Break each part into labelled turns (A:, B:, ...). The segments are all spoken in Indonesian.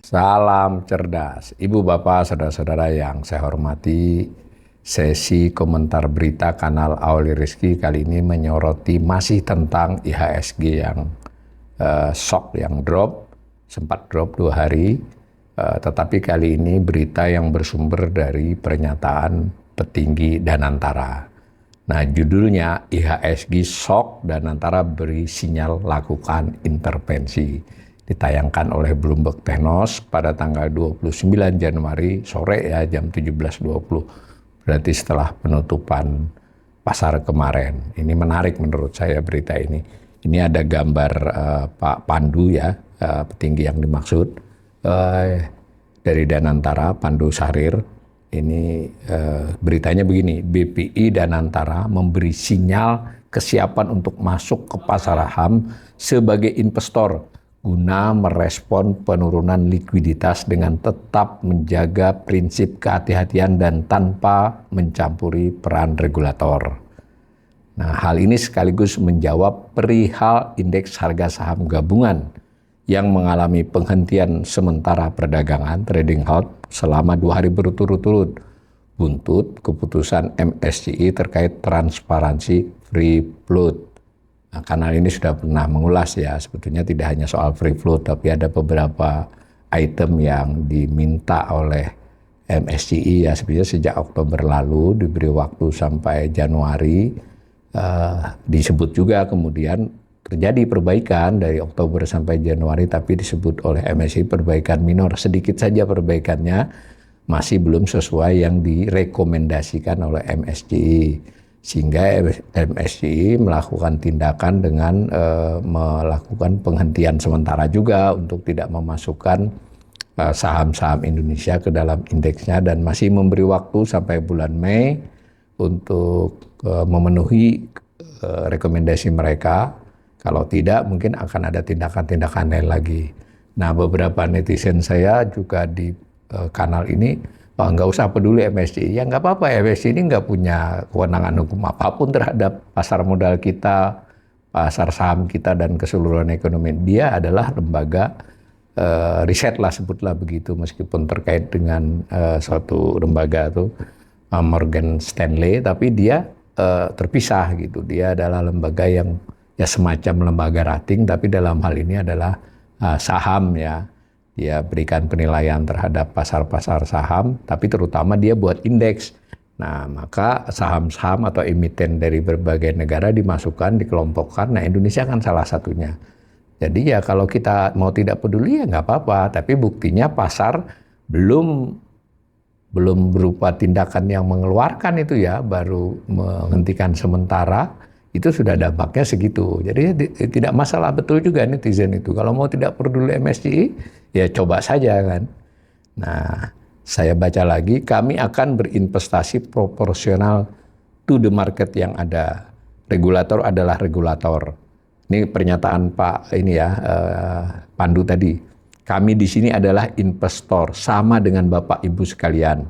A: Salam cerdas, Ibu Bapak, Saudara-saudara yang saya hormati. Sesi komentar berita kanal Auli Rizky kali ini menyoroti masih tentang IHSG yang shock, yang sempat drop 2 hari. Tetapi kali ini berita yang bersumber dari pernyataan petinggi Danantara. Nah, judulnya IHSG shock, Danantara beri sinyal lakukan intervensi. Ditayangkan oleh Bloomberg Technos pada tanggal 29 Januari sore ya, jam 17.20. Berarti setelah penutupan pasar kemarin. Ini menarik menurut saya berita ini. Ini ada gambar Pak Pandu ya, petinggi yang dimaksud dari Danantara, Pandu Sahrir. Ini beritanya begini, BPI Danantara memberi sinyal kesiapan untuk masuk ke pasar saham sebagai investor guna merespon penurunan likuiditas dengan tetap menjaga prinsip kehati-hatian dan tanpa mencampuri peran regulator. Nah, hal ini sekaligus menjawab perihal indeks harga saham gabungan yang mengalami penghentian sementara perdagangan trading halt selama 2 hari berturut-turut buntut keputusan MSCI terkait transparansi free float. Nah, kanal ini sudah pernah mengulas ya, sebetulnya tidak hanya soal free float, tapi ada beberapa item yang diminta oleh MSCI ya, sebenarnya sejak Oktober lalu, diberi waktu sampai Januari. Disebut juga kemudian terjadi perbaikan dari Oktober sampai Januari, tapi disebut oleh MSCI perbaikan minor, sedikit saja perbaikannya, masih belum sesuai yang direkomendasikan oleh MSCI. Sehingga MSCI melakukan tindakan dengan melakukan penghentian sementara juga untuk tidak memasukkan saham-saham Indonesia ke dalam indeksnya, dan masih memberi waktu sampai bulan Mei untuk memenuhi rekomendasi mereka. Kalau tidak, mungkin akan ada tindakan-tindakan lain lagi. Nah, beberapa netizen saya juga di kanal ini, nggak usah peduli MSCI. Ya nggak apa-apa, MSCI ini nggak punya kewenangan hukum apapun terhadap pasar modal kita, pasar saham kita, dan keseluruhan ekonomi. Dia adalah lembaga riset lah, sebutlah begitu, meskipun terkait dengan suatu lembaga itu Morgan Stanley, tapi dia terpisah gitu. Dia adalah lembaga yang ya semacam lembaga rating, tapi dalam hal ini adalah saham ya. Dia berikan penilaian terhadap pasar-pasar saham, tapi terutama dia buat indeks. Nah, maka saham-saham atau emiten dari berbagai negara dimasukkan, dikelompokkan. Nah, Indonesia kan salah satunya. Jadi ya kalau kita mau tidak peduli ya nggak apa-apa, tapi buktinya pasar belum berupa tindakan yang mengeluarkan itu ya, baru menghentikan sementara. Itu sudah dampaknya segitu. Jadi tidak masalah, betul juga netizen itu. Kalau mau tidak peduli MSCI, ya coba saja kan. Nah, saya baca lagi, kami akan berinvestasi proporsional to the market yang ada. Regulator adalah regulator. Ini pernyataan Pak Pandu tadi. Kami di sini adalah investor, sama dengan Bapak Ibu sekalian.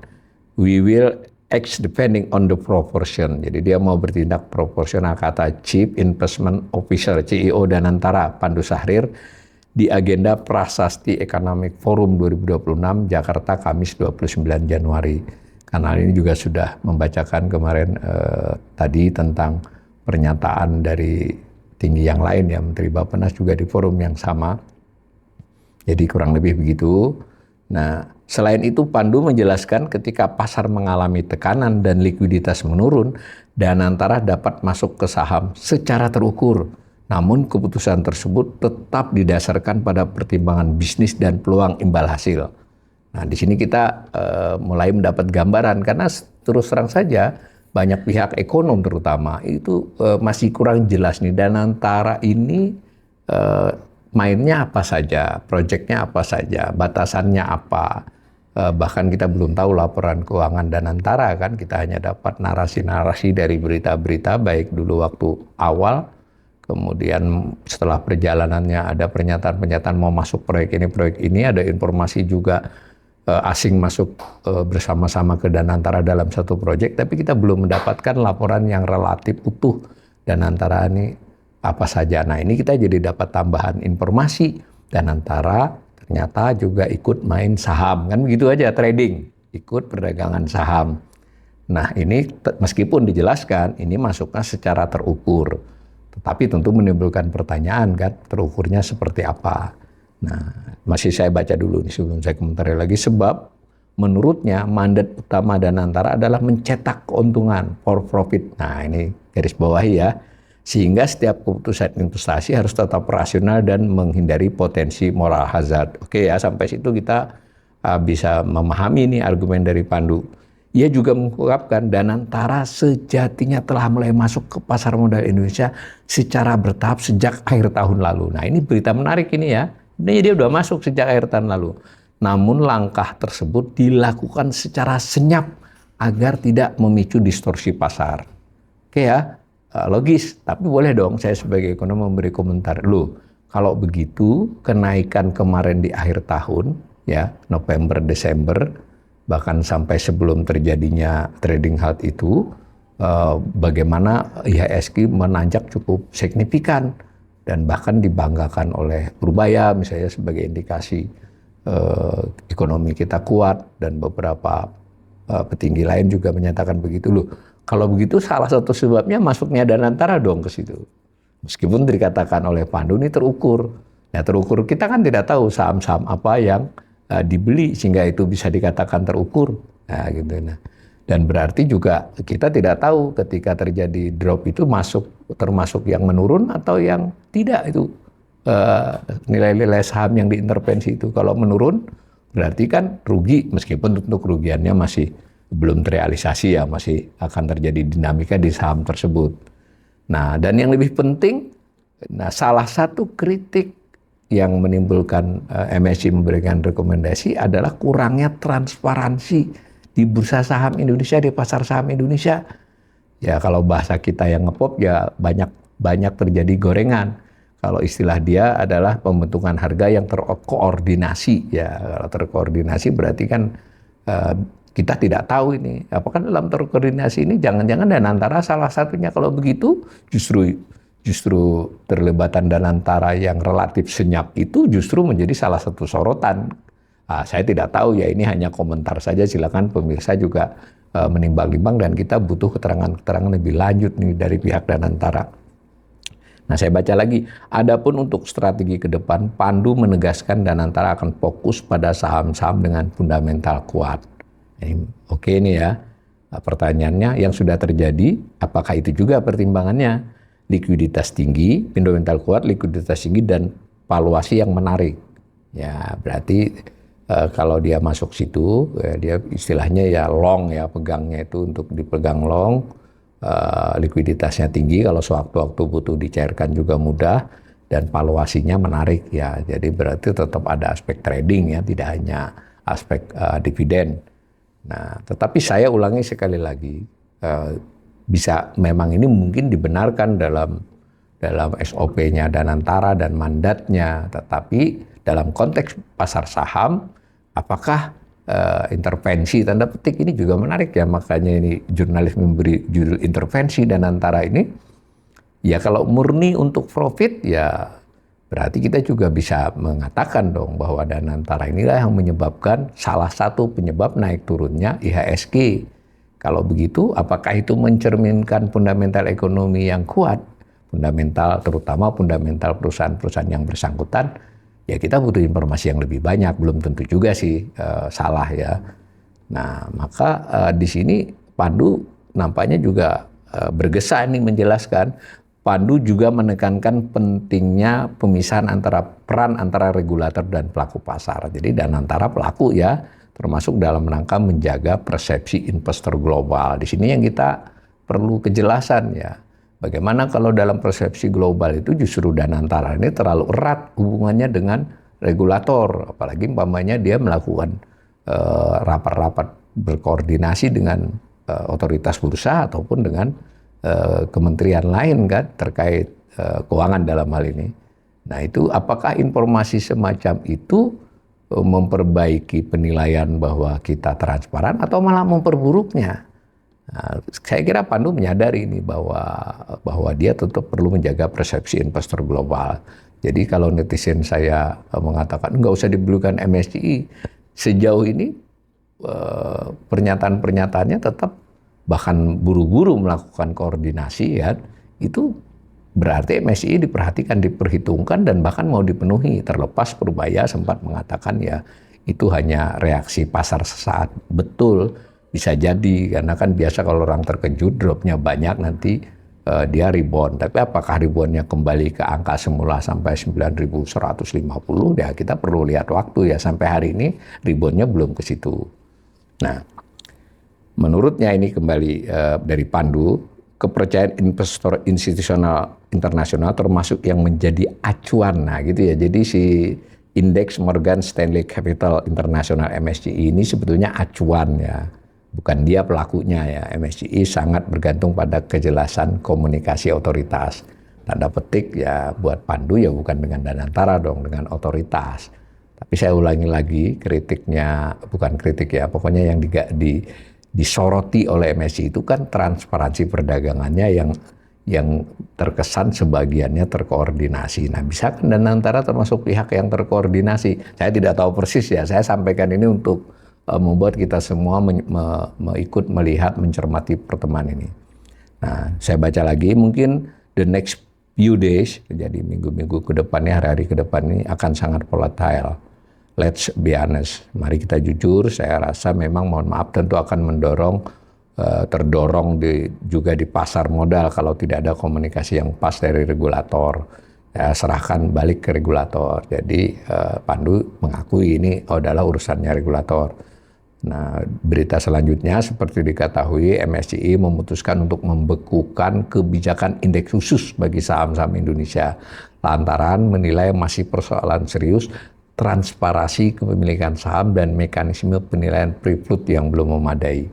A: We will act depending on the proportion. Jadi dia mau bertindak proporsional, kata Chief Investment Officer CEO Danantara Pandu Sahrir di agenda Prasasti Economic Forum 2026 Jakarta Kamis 29 Januari. Kanal ini juga sudah membacakan kemarin tadi tentang pernyataan dari tinggi yang lain ya, Menteri Bappenas juga di forum yang sama. Jadi kurang lebih begitu. Nah, selain itu Pandu menjelaskan ketika pasar mengalami tekanan dan likuiditas menurun, Danantara dapat masuk ke saham secara terukur. Namun keputusan tersebut tetap didasarkan pada pertimbangan bisnis dan peluang imbal hasil. Nah, di sini kita mulai mendapat gambaran, karena terus terang saja banyak pihak ekonom terutama itu masih kurang jelas nih Danantara ini mainnya apa saja, proyeknya apa saja, batasannya apa. Bahkan kita belum tahu laporan keuangan Danantara kan, kita hanya dapat narasi-narasi dari berita-berita baik dulu waktu awal, kemudian setelah perjalanannya ada pernyataan-pernyataan mau masuk proyek ini, ada informasi juga asing masuk bersama-sama ke Danantara dalam satu proyek, tapi kita belum mendapatkan laporan yang relatif utuh Danantara ini apa saja. Nah, ini kita jadi dapat tambahan informasi Danantara ternyata juga ikut main saham, kan begitu aja, trading, ikut perdagangan saham. Nah ini meskipun dijelaskan ini masuknya secara terukur, tetapi tentu menimbulkan pertanyaan kan, terukurnya seperti apa. Nah masih saya baca dulu nih sebelum saya komentari lagi, sebab menurutnya mandat utama Danantara adalah mencetak keuntungan for profit. Nah ini garis bawahi ya. Sehingga setiap keputusan investasi harus tetap rasional dan menghindari potensi moral hazard. Oke ya, sampai situ kita bisa memahami nih argumen dari Pandu. Ia juga mengungkapkan Danantara sejatinya telah mulai masuk ke pasar modal Indonesia secara bertahap sejak akhir tahun lalu. Nah ini berita menarik ini ya. Ini dia udah masuk sejak akhir tahun lalu. Namun langkah tersebut dilakukan secara senyap agar tidak memicu distorsi pasar. Oke ya. Logis, tapi boleh dong saya sebagai ekonom memberi komentar. Loh, kalau begitu kenaikan kemarin di akhir tahun, ya November, Desember, bahkan sampai sebelum terjadinya trading halt itu, bagaimana IHSG menanjak cukup signifikan dan bahkan dibanggakan oleh Purbaya misalnya sebagai indikasi ekonomi kita kuat, dan beberapa petinggi lain juga menyatakan begitu. Loh, kalau begitu salah satu sebabnya masuknya Danantara dong ke situ. Meskipun dikatakan oleh Pandu ini terukur. Ya terukur, kita kan tidak tahu saham-saham apa yang dibeli sehingga itu bisa dikatakan terukur. Nah, gitu. Nah, dan berarti juga kita tidak tahu ketika terjadi drop itu termasuk yang menurun atau yang tidak itu. Nilai-nilai saham yang diintervensi itu kalau menurun berarti kan rugi, meskipun tentu kerugiannya masih belum terrealisasi ya, masih akan terjadi dinamika di saham tersebut. Nah, dan yang lebih penting, nah salah satu kritik yang menimbulkan MSCI memberikan rekomendasi adalah kurangnya transparansi di bursa saham Indonesia, di pasar saham Indonesia. Ya kalau bahasa kita yang ngepop ya banyak terjadi gorengan. Kalau istilah dia adalah pembentukan harga yang terkoordinasi. Ya kalau terkoordinasi berarti kan kita tidak tahu ini, apakah dalam terkoordinasi ini jangan-jangan Danantara salah satunya. Kalau begitu justru terlibatan Danantara yang relatif senyap itu justru menjadi salah satu sorotan. Saya tidak tahu ya, ini hanya komentar saja, silakan pemirsa juga menimbang-nimbang, dan kita butuh keterangan-keterangan lebih lanjut nih dari pihak Danantara. Nah saya baca lagi, adapun untuk strategi ke depan, Pandu menegaskan Danantara akan fokus pada saham-saham dengan fundamental kuat. Oke nih ya, pertanyaannya yang sudah terjadi, apakah itu juga pertimbangannya? Likuiditas tinggi, fundamental kuat, likuiditas tinggi, dan valuasi yang menarik. Ya berarti kalau dia masuk situ, dia istilahnya ya long ya, pegangnya itu untuk dipegang long, likuiditasnya tinggi, kalau sewaktu-waktu butuh dicairkan juga mudah, dan valuasinya menarik ya. Jadi berarti tetap ada aspek trading ya, tidak hanya aspek dividen. Nah, tetapi saya ulangi sekali lagi, bisa memang ini mungkin dibenarkan dalam SOP-nya Danantara dan mandatnya, tetapi dalam konteks pasar saham, apakah intervensi tanda petik ini juga menarik ya, makanya ini jurnalis memberi judul intervensi Danantara ini. Ya kalau murni untuk profit ya berarti kita juga bisa mengatakan dong bahwa Danantara inilah yang menyebabkan, salah satu penyebab naik turunnya IHSG. Kalau begitu, apakah itu mencerminkan fundamental ekonomi yang kuat? Fundamental, terutama fundamental perusahaan-perusahaan yang bersangkutan, ya kita butuh informasi yang lebih banyak, belum tentu juga sih salah ya. Nah, maka di sini Pandu nampaknya juga bergesa nih menjelaskan. Pandu juga menekankan pentingnya pemisahan peran antara regulator dan pelaku pasar. Jadi Danantara pelaku ya, termasuk dalam rangka menjaga persepsi investor global. Di sini yang kita perlu kejelasan ya. Bagaimana kalau dalam persepsi global itu justru Danantara ini terlalu erat hubungannya dengan regulator, apalagi umpamanya dia melakukan rapat-rapat berkoordinasi dengan otoritas bursa ataupun dengan kementerian lain kan terkait keuangan dalam hal ini. Nah itu apakah informasi semacam itu memperbaiki penilaian bahwa kita transparan atau malah memperburuknya? Nah, saya kira Pandu menyadari ini bahwa dia tetap perlu menjaga persepsi investor global. Jadi kalau netizen saya mengatakan nggak usah dibelikan MSCI, sejauh ini pernyataan-pernyataannya tetap bahkan buru-buru melakukan koordinasi ya, itu berarti MSCI diperhatikan, diperhitungkan dan bahkan mau dipenuhi. Terlepas Purbaya sempat mengatakan ya itu hanya reaksi pasar sesaat. Betul, bisa jadi karena kan biasa kalau orang terkejut dropnya banyak nanti dia rebound. Tapi apakah reboundnya kembali ke angka semula sampai 9.150 ya kita perlu lihat waktu ya. Sampai hari ini reboundnya belum ke situ. Nah, menurutnya ini kembali dari Pandu, kepercayaan investor institusional internasional termasuk yang menjadi acuan. Nah gitu ya, jadi si indeks Morgan Stanley Capital International MSCI ini sebetulnya acuan ya, bukan dia pelakunya ya. MSCI sangat bergantung pada kejelasan komunikasi otoritas. Tanda petik ya buat Pandu ya bukan dengan Danantara dong, dengan otoritas. Tapi saya ulangi lagi, kritiknya, bukan kritik ya, pokoknya yang disoroti oleh MSCI itu kan transparansi perdagangannya yang terkesan sebagiannya terkoordinasi. Nah, bisa kan Danantara termasuk pihak yang terkoordinasi? Saya tidak tahu persis ya, saya sampaikan ini untuk membuat kita semua ikut melihat, mencermati pertemuan ini. Nah, saya baca lagi, mungkin the next few days, jadi minggu-minggu ke depannya, hari-hari ke depan ini akan sangat volatile. Let's be honest, mari kita jujur, saya rasa memang mohon maaf tentu akan terdorong juga di pasar modal kalau tidak ada komunikasi yang pas dari regulator. Ya, serahkan balik ke regulator. Jadi Pandu mengakui ini adalah urusannya regulator. Nah, berita selanjutnya seperti diketahui MSCI memutuskan untuk membekukan kebijakan indeks khusus bagi saham-saham Indonesia lantaran menilai masih persoalan serius transparansi kepemilikan saham dan mekanisme penilaian free float yang belum memadai.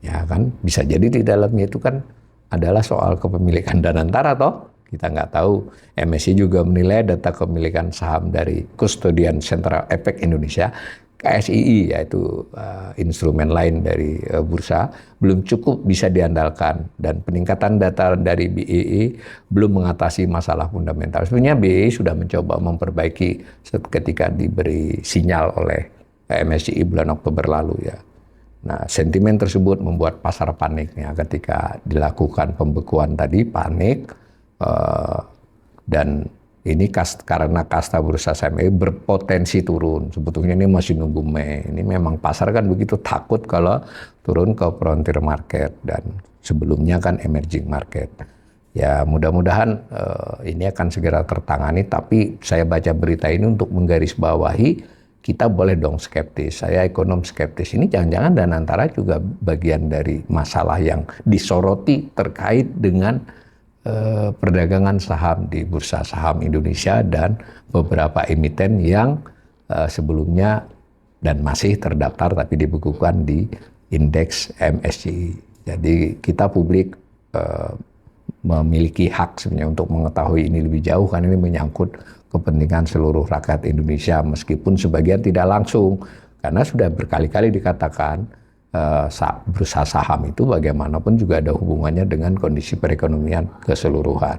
A: Ya kan, bisa jadi di dalamnya itu kan adalah soal kepemilikan Danantara toh. Kita nggak tahu. MSCI juga menilai data kepemilikan saham dari Custodian Central Efek Indonesia, KSII, yaitu instrumen lain dari bursa, belum cukup bisa diandalkan dan peningkatan data dari BEI belum mengatasi masalah fundamental. Sebenarnya BEI sudah mencoba memperbaiki ketika diberi sinyal oleh MSCI bulan Oktober lalu ya. Nah, sentimen tersebut membuat pasar paniknya ketika dilakukan pembekuan tadi, panik dan ini karena kasta bursa saham berpotensi turun. Sebetulnya ini masih nunggu Mei. Ini memang pasar kan begitu takut kalau turun ke frontier market dan sebelumnya kan emerging market. Ya mudah-mudahan ini akan segera tertangani. Tapi saya baca berita ini untuk menggarisbawahi kita boleh dong skeptis. Saya ekonom skeptis. Ini jangan-jangan Danantara juga bagian dari masalah yang disoroti terkait dengan perdagangan saham di bursa saham Indonesia dan beberapa emiten yang sebelumnya dan masih terdaftar tapi dibekukan di indeks MSCI. Jadi kita publik memiliki hak sebenarnya untuk mengetahui ini lebih jauh karena ini menyangkut kepentingan seluruh rakyat Indonesia meskipun sebagian tidak langsung karena sudah berkali-kali dikatakan bursa saham itu bagaimanapun juga ada hubungannya dengan kondisi perekonomian keseluruhan.